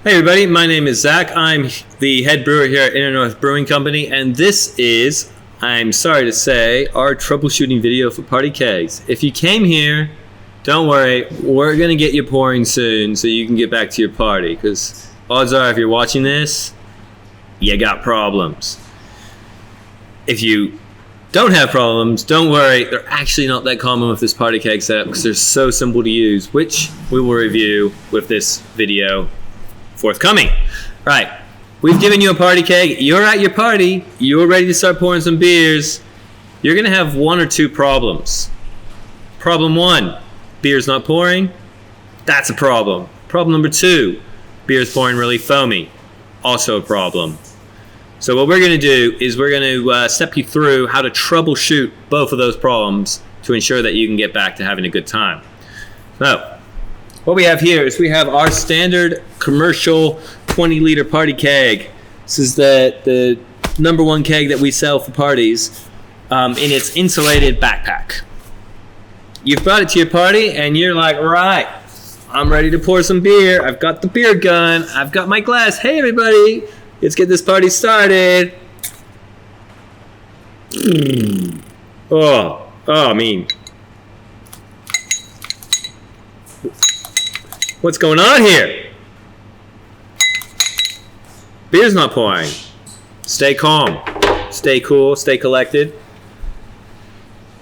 Hey everybody, my name is Zach. I'm the head brewer here at Inner North Brewing Company, and this is, I'm sorry to say, our troubleshooting video for Party Kegs. If you came here, don't worry, we're going to get you pouring soon so you can get back to your party, because odds are if you're watching this, you got problems. If you don't have problems, don't worry, they're actually not that common with this Party Keg setup because they're so simple to use, which we will review with this video forthcoming. Right, we've given you a party keg, you're at your party, you're ready to start pouring some beers. You're gonna have one or two problems. Problem one, beer's not pouring. That's a problem. Problem number two, beer's pouring really foamy. Also a problem. So what we're gonna do is we're gonna step you through how to troubleshoot both of those problems to ensure that you can get back to having a good time. So what we have here is we have our standard commercial 20-liter party keg. This is the number one keg that we sell for parties in its insulated backpack. You've brought it to your party and you're like, right, I'm ready to pour some beer. I've got the beer gun. I've got my glass. Hey, everybody, let's get this party started. I mean, what's going on here? Beer's not pouring. Stay calm. Stay cool. Stay collected.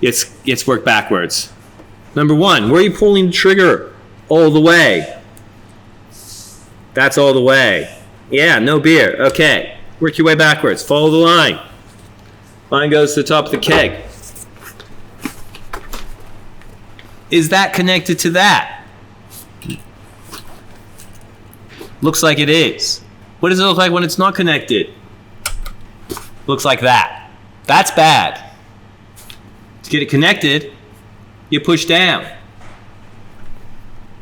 Let's work backwards. Number one, where are you pulling the trigger? All the way. That's all the way. Yeah, no beer. Okay. Work your way backwards. Follow the line. Line goes to the top of the keg. Is that connected to that? Looks like it is. What does it look like when it's not connected? Looks like that. That's bad. To get it connected, you push down.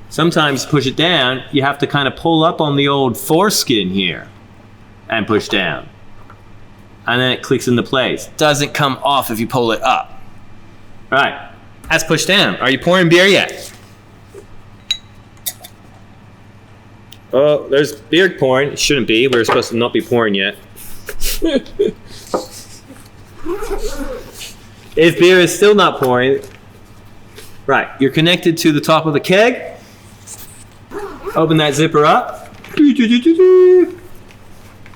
Sometimes to push it down, you have to kind of pull up on the old foreskin here and push down. And then it clicks into place. Doesn't come off if you pull it up. All right, that's pushed down. Are you pouring beer yet? Oh, there's beer pouring. It shouldn't be. We're supposed to not be pouring yet. If beer is still not pouring, right, you're connected to the top of the keg. Open that zipper up.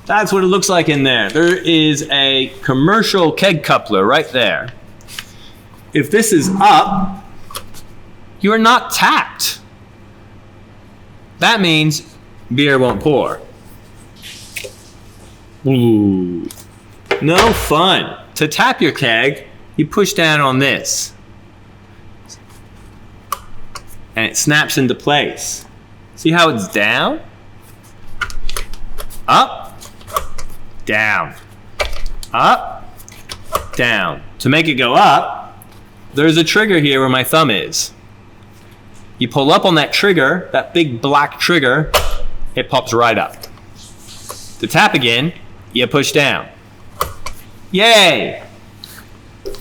That's what it looks like in there. There is a commercial keg coupler right there. If this is up, you are not tapped. That means beer won't pour. Ooh. No fun. To tap your keg, you push down on this. And it snaps into place. See how it's down? Up, down. Up, down. To make it go up, there's a trigger here where my thumb is. You pull up on that trigger, that big black trigger, it pops right up. To tap again, you push down. Yay!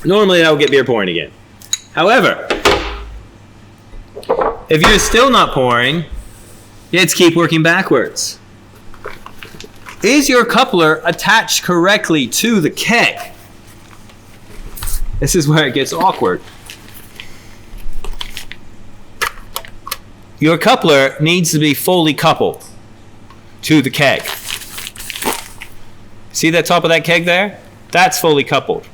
Normally that will get beer pouring again. However, if you're still not pouring, let's keep working backwards. Is your coupler attached correctly to the keg? This is where it gets awkward. Your coupler needs to be fully coupled to the keg. See that top of that keg there? That's fully coupled.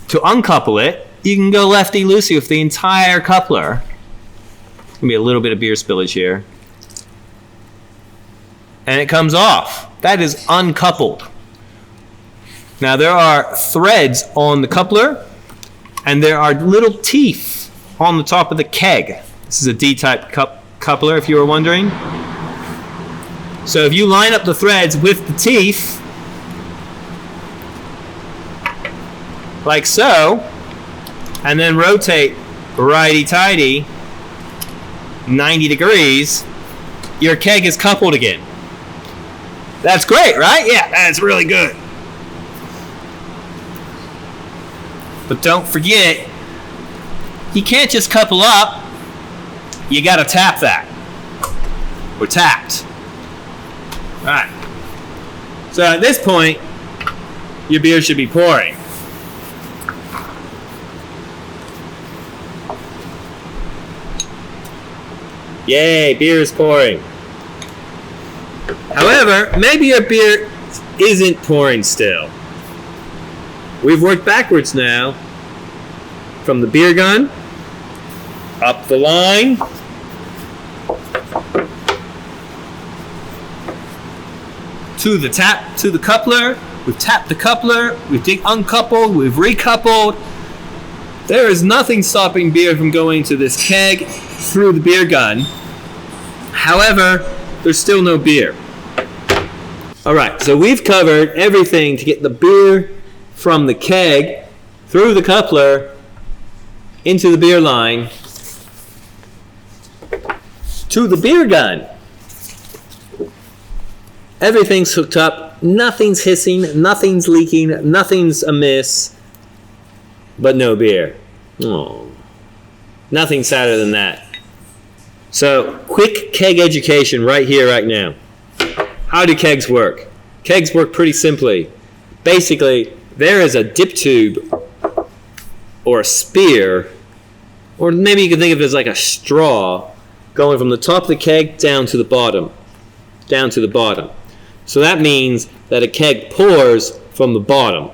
To uncouple it, you can go lefty-loosey with the entire coupler. There's gonna be a little bit of beer spillage here. And it comes off. That is uncoupled. Now there are threads on the coupler, and there are little teeth on the top of the keg. This is a D-type coupler, if you were wondering. So if you line up the threads with the teeth, like so, and then rotate righty-tighty 90 degrees, your keg is coupled again. That's great, right? Yeah, that's really good. But don't forget, you can't just couple up. You gotta tap that. or tapped. All right. So at this point, your beer should be pouring. Yay, beer is pouring. However, maybe your beer isn't pouring still. We've worked backwards now from the beer gun, up the line, to the coupler. We've tapped the coupler, we've uncoupled, we've recoupled. There is nothing stopping beer from going to this keg through the beer gun. However, there's still no beer. Alright, so we've covered everything to get the beer from the keg through the coupler into the beer line to the beer gun. Everything's hooked up, nothing's hissing, nothing's leaking, nothing's amiss, but no beer. Oh, nothing sadder than that. So, quick keg education right here, right now. How do kegs work? Kegs work pretty simply. Basically, there is a dip tube or a spear, or maybe you can think of it as like a straw, going from the top of the keg down to the bottom. Down to the bottom. So that means that a keg pours from the bottom.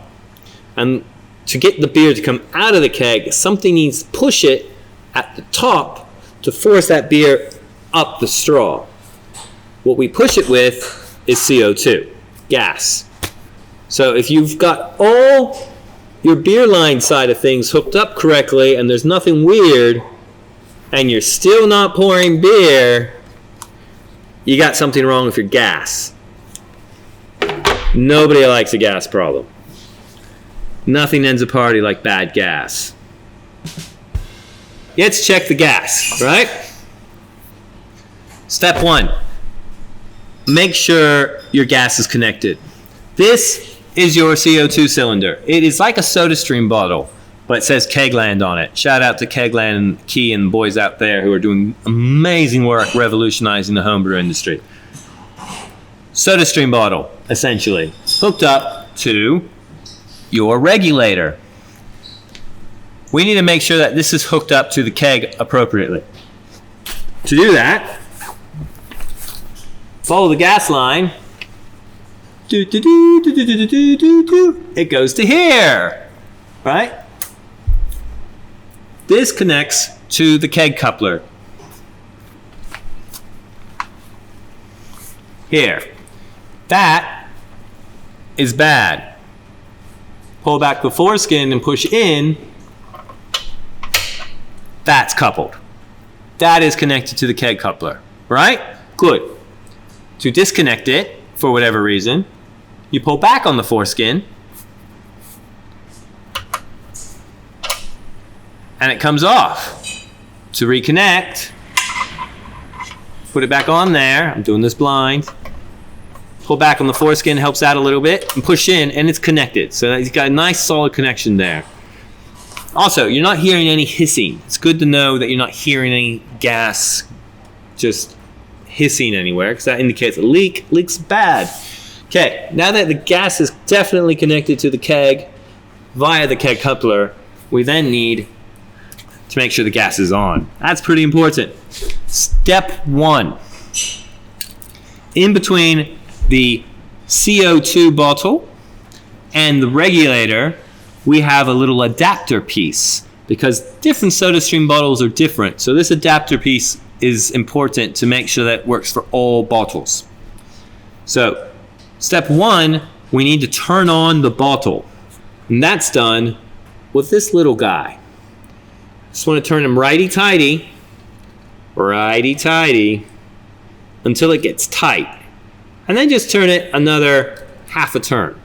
And to get the beer to come out of the keg, something needs to push it at the top to force that beer up the straw. What we push it with is CO2, gas. So if you've got all your beer line side of things hooked up correctly and there's nothing weird, and you're still not pouring beer, you got something wrong with your gas. Nobody likes a gas problem. Nothing ends a party like bad gas. Let's check the gas, right? Step 1. Make sure your gas is connected. This is your CO2 cylinder. It is like a SodaStream bottle, but it says Kegland on it. Shout out to Kegland and Key and the boys out there who are doing amazing work revolutionizing the homebrew industry. SodaStream bottle, essentially, hooked up to your regulator. We need to make sure that this is hooked up to the keg appropriately. To do that, follow the gas line. It goes to here, right? This connects to the keg coupler. Here. That is bad. Pull back the foreskin and push in. That's coupled. That is connected to the keg coupler, right? Good. To disconnect it, for whatever reason, you pull back on the foreskin, and it comes off. To reconnect, put it back on there. I'm doing this blind. Pull back on the foreskin, helps out a little bit, and push in, and it's connected. So you've got a nice solid connection there. Also, you're not hearing any hissing. It's good to know that you're not hearing any gas just hissing anywhere, because that indicates a leak. Leak's bad. Okay, now that the gas is definitely connected to the keg via the keg coupler, we then need to make sure the gas is on. That's pretty important. Step 1. In between the CO2 bottle and the regulator, we have a little adapter piece, because different SodaStream bottles are different. So this adapter piece is important to make sure that it works for all bottles. So step 1, we need to turn on the bottle. And that's done with this little guy. Just want to turn him righty-tighty, until it gets tight. And then just turn it another half a turn.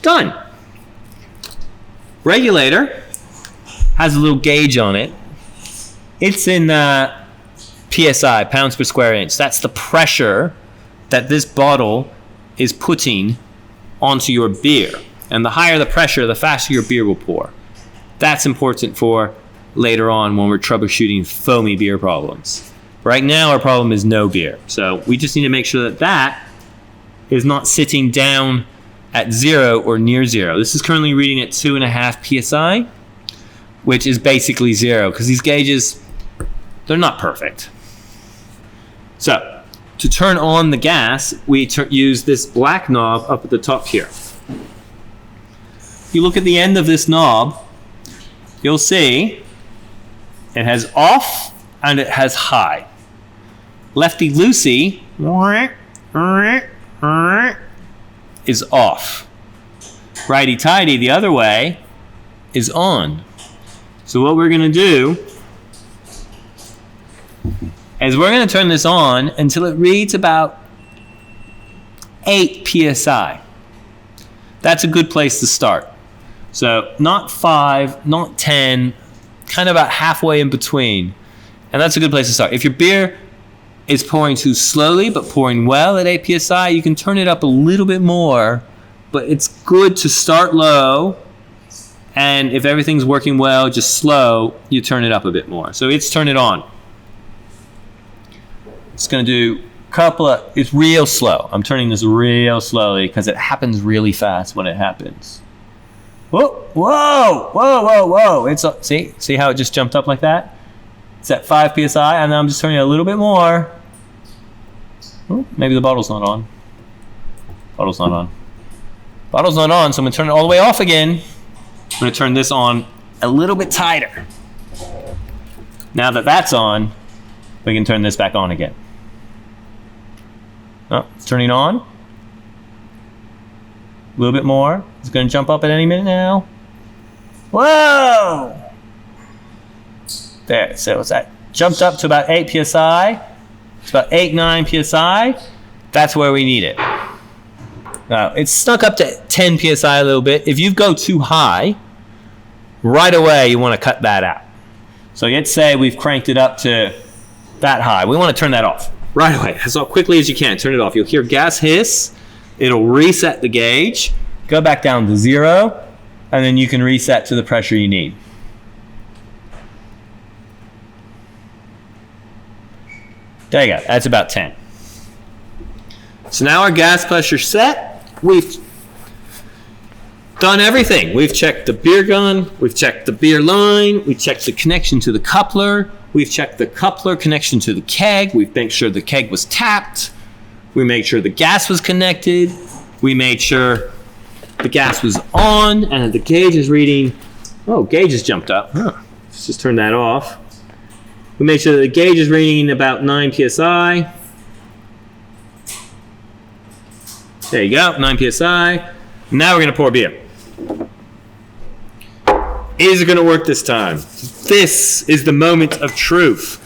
Done. Regulator has a little gauge on it. It's in PSI, pounds per square inch. That's the pressure that this bottle is putting onto your beer. And the higher the pressure, the faster your beer will pour. That's important for later on when we're troubleshooting foamy beer problems. Right now our problem is no beer. So we just need to make sure that that is not sitting down at 0 or near 0. This is currently reading at 2.5 psi, which is basically 0 because these gauges, they're not perfect. So to turn on the gas, we use this black knob up at the top here. If you look at the end of this knob, you'll see it has off and it has high. Lefty loosey is off. Righty tighty the other way is on. So what we're gonna do is we're gonna turn this on until it reads about 8 psi. That's a good place to start. So not 5, not 10, kind of about halfway in between. And that's a good place to start. If your beer is pouring too slowly but pouring well at 8 psi, you can turn it up a little bit more, but it's good to start low, and if everything's working well, just slow, you turn it up a bit more. So it's turn it on. It's gonna do a couple of, it's real slow. I'm turning this real slowly because it happens really fast when it happens. Whoa, whoa, whoa, whoa, whoa. It's, see how it just jumped up like that? It's at 5 psi, and now I'm just turning it a little bit more. Oh, maybe the bottle's not on. Bottle's not on. Bottle's not on, so I'm gonna turn it all the way off again. I'm gonna turn this on a little bit tighter. Now that that's on, we can turn this back on again. Oh, it's turning on. A little bit more. It's gonna jump up at any minute now. Whoa! There, so it's that jumped up to about 8 psi. It's about 8, 9 psi. That's where we need it. Now, it's stuck up to 10 psi a little bit. If you go too high, right away you want to cut that out. So let's say we've cranked it up to that high. We want to turn that off right away, as quickly as you can. Turn it off. You'll hear gas hiss. It'll reset the gauge, go back down to 0, and then you can reset to the pressure you need. There you go. That's about 10. So now our gas pressure's set. We've done everything. We've checked the beer gun. We've checked the beer line. We checked the connection to the coupler. We've checked the coupler connection to the keg. We've made sure the keg was tapped. We made sure the gas was connected. We made sure the gas was on and the gauge is reading. Oh, gauge has jumped up. Huh. Let's just turn that off. We made sure that the gauge is reading about 9 psi. There you go, 9 psi. Now we're gonna pour beer. Is it gonna work this time? This is the moment of truth.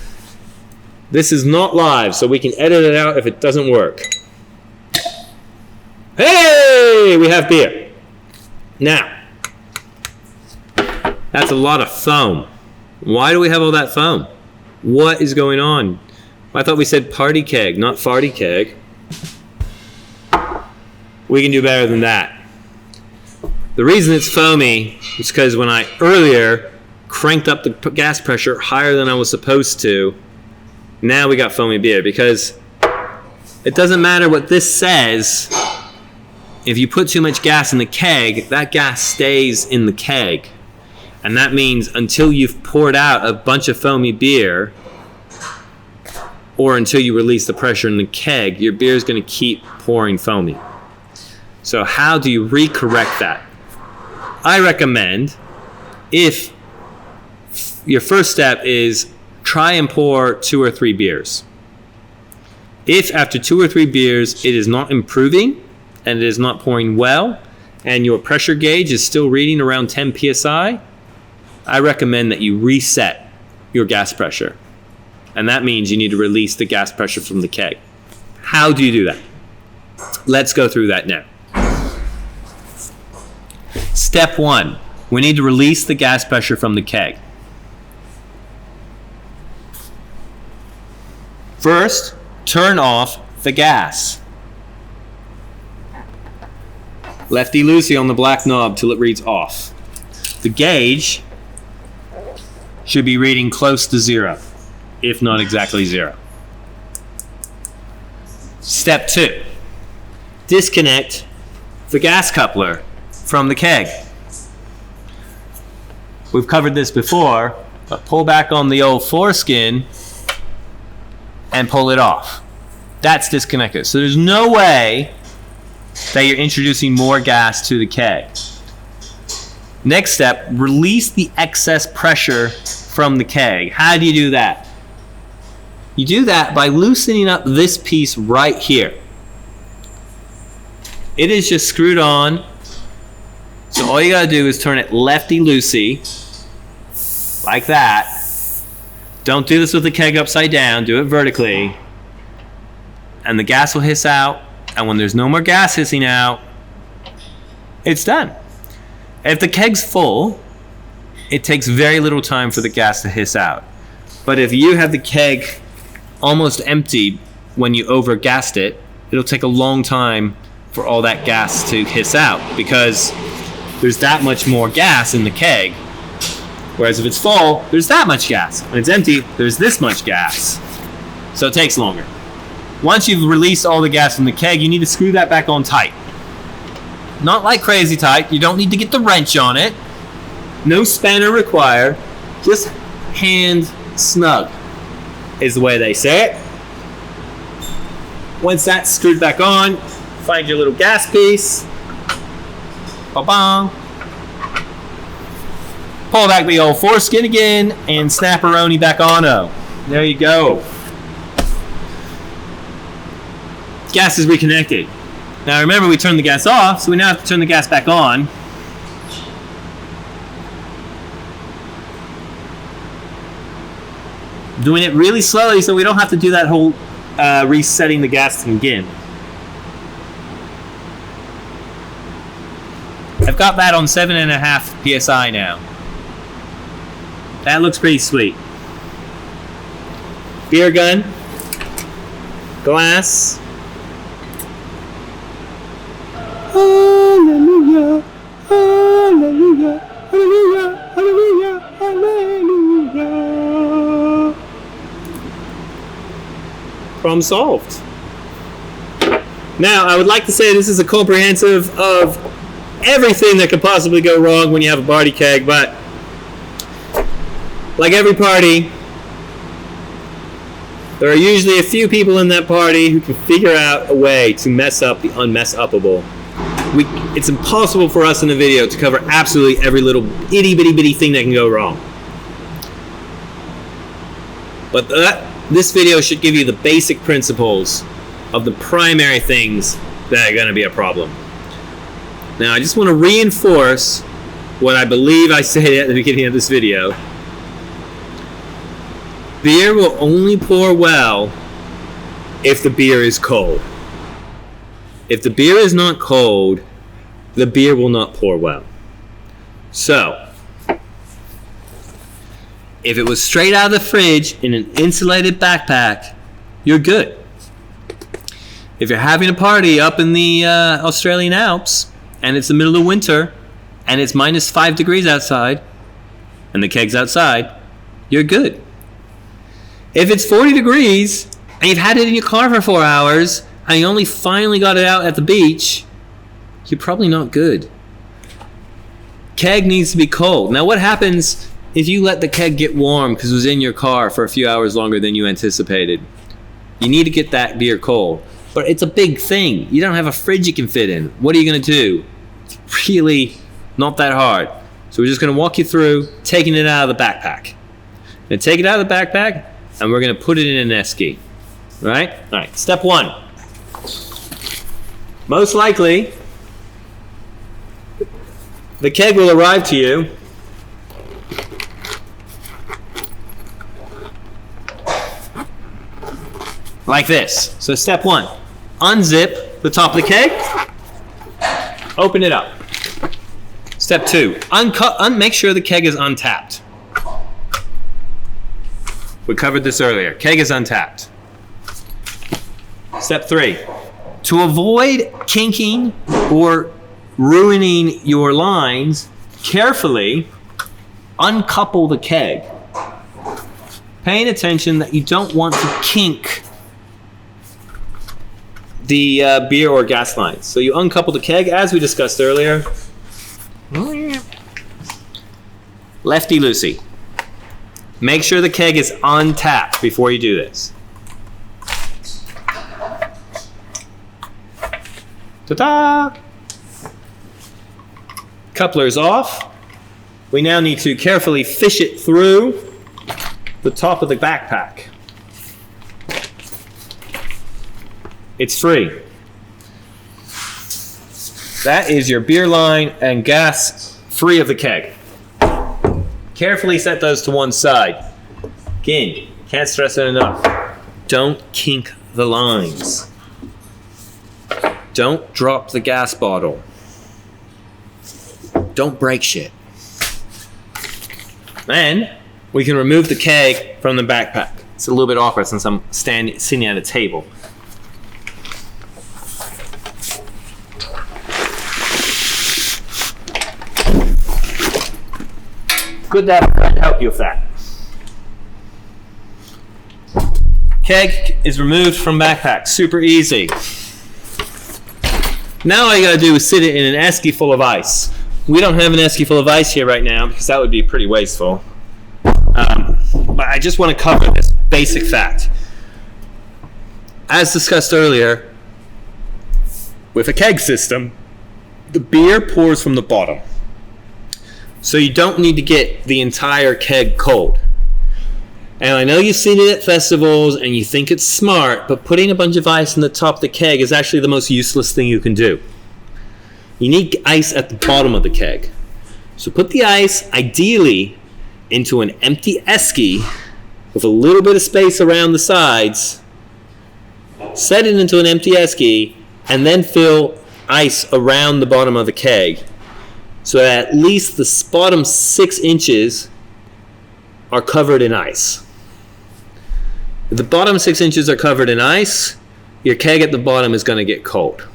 This is not live, so we can edit it out if it doesn't work. Hey, we have beer. Now, that's a lot of foam. Why do we have all that foam? What is going on? I thought we said Party Keg, not Farty Keg. We can do better than that. The reason it's foamy is because when I earlier cranked up the gas pressure higher than I was supposed to, now we got foamy beer, because it doesn't matter what this says. If you put too much gas in the keg, that gas stays in the keg. And that means until you've poured out a bunch of foamy beer, or until you release the pressure in the keg, your beer is going to keep pouring foamy. So how do you recorrect that? I recommend, if your first step is try and pour 2 or 3 beers. If after 2 or 3 beers it is not improving and it is not pouring well and your pressure gauge is still reading around 10 psi, I recommend that you reset your gas pressure. And that means you need to release the gas pressure from the keg. How do you do that? Let's go through that now. Step 1, we need to release the gas pressure from the keg. First, turn off the gas. Lefty loosey on the black knob till it reads off. The gauge should be reading close to 0, if not exactly 0. Step 2. Disconnect the gas coupler from the keg. We've covered this before, but pull back on the old foreskin and pull it off. That's disconnected. So there's no way that you're introducing more gas to the keg. Next step, release the excess pressure from the keg. How do you do that? You do that by loosening up this piece right here. It is just screwed on. So all you gotta do is turn it lefty-loosey, like that. Don't do this with the keg upside down, do it vertically. And the gas will hiss out, and when there's no more gas hissing out, it's done. If the keg's full, it takes very little time for the gas to hiss out. But if you have the keg almost empty when you over-gassed it, it'll take a long time for all that gas to hiss out because there's that much more gas in the keg. Whereas if it's full, there's that much gas. When it's empty, there's this much gas. So it takes longer. Once you've released all the gas from the keg, you need to screw that back on tight. Not like crazy tight. You don't need to get the wrench on it. No spanner required. Just hand snug is the way they say it. Once that's screwed back on, find your little gas piece. Ba-bang. Pull back the old foreskin again and snap-a-roni back on-o. There you go. Gas is reconnected. Now remember, we turned the gas off, so we now have to turn the gas back on. Doing it really slowly so we don't have to do that whole resetting the gas thing again. I've got that on 7.5 PSI now. That looks pretty sweet. Beer gun. Glass. Hallelujah, hallelujah, hallelujah, hallelujah, hallelujah. Problem solved. Now, I would like to say this is a comprehensive of everything that could possibly go wrong when you have a party keg, but like every party, there are usually a few people in that party who can figure out a way to mess up the unmess-upable. It's impossible for us in a video to cover absolutely every little itty-bitty-bitty thing that can go wrong. But this video should give you the basic principles of the primary things that are going to be a problem. Now, I just want to reinforce what I believe I said at the beginning of this video. Beer will only pour well if the beer is cold. If the beer is not cold, the beer will not pour well. So, if it was straight out of the fridge in an insulated backpack, you're good. If you're having a party up in the Australian Alps, and it's the middle of winter, and it's -5 degrees outside, and the keg's outside, you're good. If it's 40 degrees, and you've had it in your car for 4 hours, and you only finally got it out at the beach, you're probably not good. Keg needs to be cold. Now what happens if you let the keg get warm because it was in your car for a few hours longer than you anticipated? You need to get that beer cold. But it's a big thing. You don't have a fridge you can fit in. What are you going to do? It's really not that hard. So we're just going to walk you through taking it out of the backpack. And take it out of the backpack, and we're going to put it in an esky. Right? All right. Step 1. Most likely, the keg will arrive to you like this. So step 1, unzip the top of the keg, open it up. Step 2, make sure the keg is untapped. We covered this earlier. Keg is untapped. Step 3, to avoid kinking or ruining your lines, carefully uncouple the keg. Paying attention that you don't want to kink the beer or gas lines. So you uncouple the keg, as we discussed earlier. Lefty-loosey. Make sure the keg is untapped before you do this. Ta-da! Coupler's off. We now need to carefully fish it through the top of the backpack. It's free. That is your beer line and gas free of the keg. Carefully set those to one side. Again, can't stress it enough. Don't kink the lines. Don't drop the gas bottle. Don't break shit. Then we can remove the keg from the backpack. It's a little bit awkward since I'm sitting at a table. Good to have a friend help you with that. Keg is removed from backpack. Super easy. Now all you gotta do is sit it in an esky full of ice. We don't have an esky full of ice here right now because that would be pretty wasteful. But I just want to cover this basic fact. As discussed earlier, with a keg system, the beer pours from the bottom. So you don't need to get the entire keg cold. And I know you've seen it at festivals and you think it's smart, but putting a bunch of ice in the top of the keg is actually the most useless thing you can do. You need ice at the bottom of the keg. So put the ice, ideally, into an empty esky with a little bit of space around the sides. Set it into an empty esky and then fill ice around the bottom of the keg. So that at least the bottom 6 inches are covered in ice. If the bottom 6 inches are covered in ice, your keg at the bottom is going to get cold.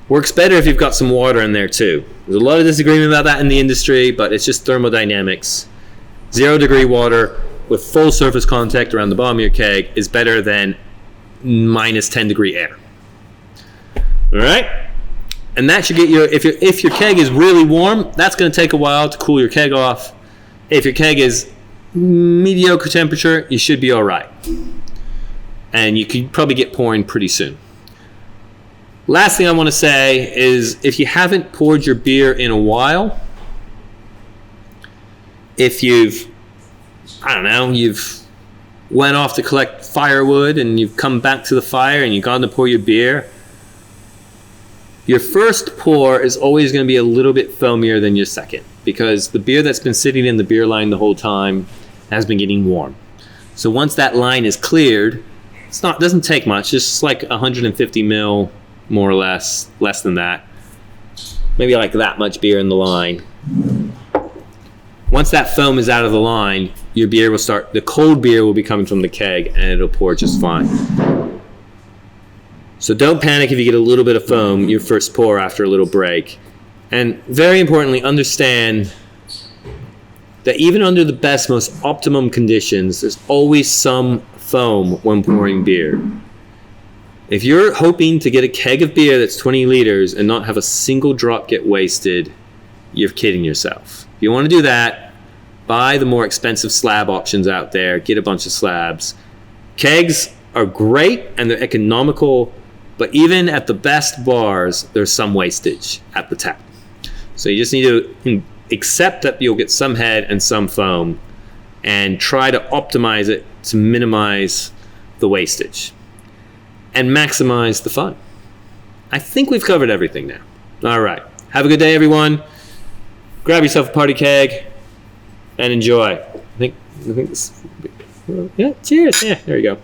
Works better if you've got some water in there too. There's a lot of disagreement about that in the industry, but it's just thermodynamics. 0-degree water with full surface contact around the bottom of your keg is better than minus 10-degree air. All right? And that should get your, if your keg is really warm, that's going to take a while to cool your keg off. If your keg is mediocre temperature, you should be all right. And you can probably get pouring pretty soon. Last thing I want to say is if you haven't poured your beer in a while, if you've went off to collect firewood and you've come back to the fire and you've gone to pour your beer, your first pour is always going to be a little bit foamier than your second because the beer that's been sitting in the beer line the whole time has been getting warm. So once that line is cleared, doesn't take much, just like 150 mil, more or less than that. Maybe like that much beer in the line. Once that foam is out of the line, your beer will start, the cold beer will be coming from the keg and it'll pour just fine. So don't panic if you get a little bit of foam your first pour after a little break. And very importantly, understand that even under the best, most optimum conditions, there's always some foam when pouring beer. If you're hoping to get a keg of beer that's 20 liters and not have a single drop get wasted, you're kidding yourself. If you want to do that, buy the more expensive slab options out there. Get a bunch of slabs. Kegs are great and they're economical, but even at the best bars, there's some wastage at the tap. So you just need to accept that you'll get some head and some foam and try to optimize it to minimize the wastage and maximize the fun. I think we've covered everything now. All right. Have a good day, everyone. Grab yourself a party keg and enjoy. I think this, yeah, cheers. Yeah, there you go.